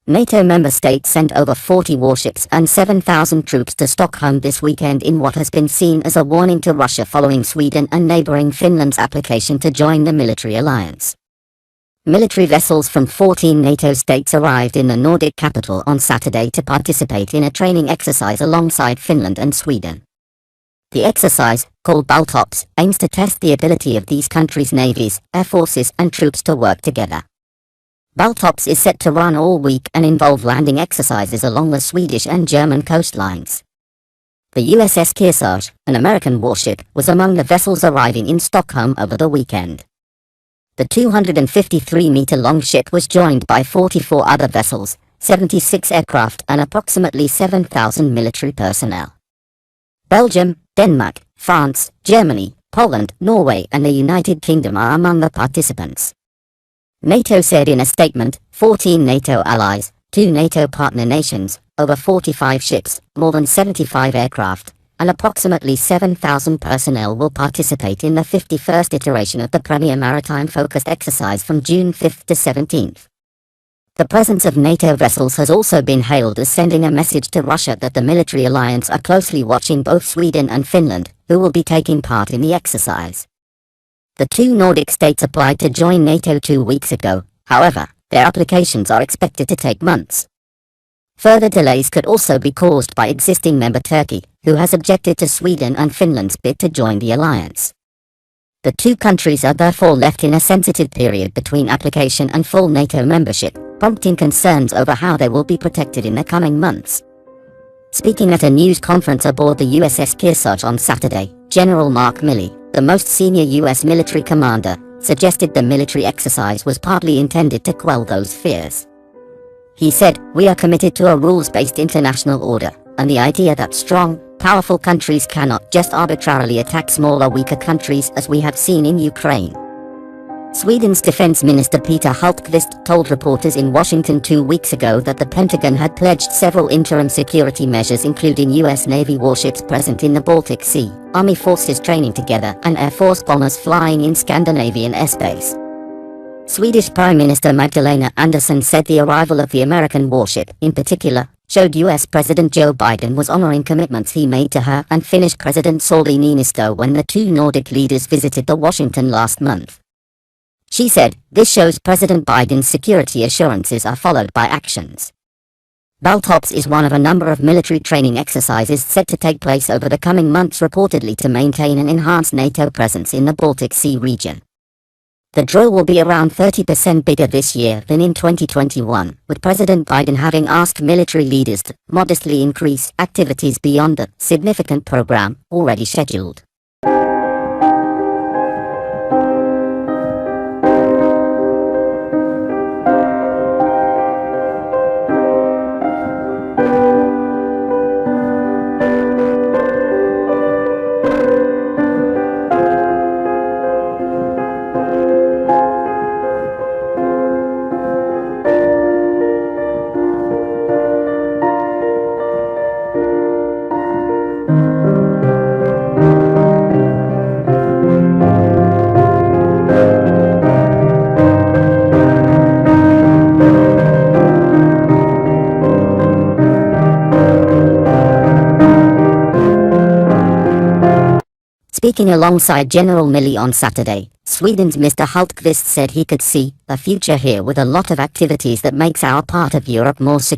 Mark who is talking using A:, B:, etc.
A: NATO member states sent over 40 warships and 7,000 troops to Stockholm this weekend in what has been seen as a warning to Russia following Sweden and neighboring Finland's application to join the military alliance. Military vessels from 14 NATO states arrived in the Nordic capital on Saturday to participate in a training exercise alongside Finland and Sweden. The exercise, called Baltops, aims to test the ability of these countries' navies, air forces and troops to work together. Baltops is set to run all week and involve landing exercises along the Swedish and German coastlines. The USS Kearsarge, an American warship, was among the vessels arriving in Stockholm over the weekend. The 253-meter-long ship was joined by 44 other vessels, 76 aircraft and approximately 7,000 military personnel. Belgium, Denmark, France, Germany, Poland, Norway and the United Kingdom are among the participants. NATO said in a statement, 14 NATO allies, 2 NATO partner nations, over 45 ships, more than 75 aircraft, and approximately 7,000 personnel will participate in the 51st iteration of the Premier Maritime-focused exercise from June 5 to 17. The presence of NATO vessels has also been hailed as sending a message to Russia that the military alliance are closely watching both Sweden and Finland, who will be taking part in the exercise. The 2 Nordic states applied to join NATO 2 weeks ago, however, their applications are expected to take months. Further delays could also be caused by existing member Turkey, who has objected to Sweden and Finland's bid to join the alliance. The 2 countries are therefore left in a sensitive period between application and full NATO membership, prompting concerns over how they will be protected in the coming months. Speaking at a news conference aboard the USS Kearsarge on Saturday, General Mark Milley, the most senior U.S. military commander, suggested the military exercise was partly intended to quell those fears. He said, "We are committed to a rules-based international order, and the idea that strong, powerful countries cannot just arbitrarily attack smaller, weaker countries as we have seen in Ukraine." Sweden's Defense Minister Peter Hultqvist told reporters in Washington 2 weeks ago that the Pentagon had pledged several interim security measures including U.S. Navy warships present in the Baltic Sea, Army forces training together and Air Force bombers flying in Scandinavian airspace. Swedish Prime Minister Magdalena Andersson said the arrival of the American warship, in particular, showed U.S. President Joe Biden was honoring commitments he made to her and Finnish President Sauli Niinistö when the 2 Nordic leaders visited the Washington last month. She said, "This shows President Biden's security assurances are followed by actions." Baltops is one of a number of military training exercises set to take place over the coming months reportedly to maintain and enhance NATO presence in the Baltic Sea region. The drill will be around 30% bigger this year than in 2021, with President Biden having asked military leaders to modestly increase activities beyond the significant program already scheduled. Speaking alongside General Milley on Saturday, Sweden's Mr. Hultqvist said he could see a future here with a lot of activities that makes our part of Europe more secure.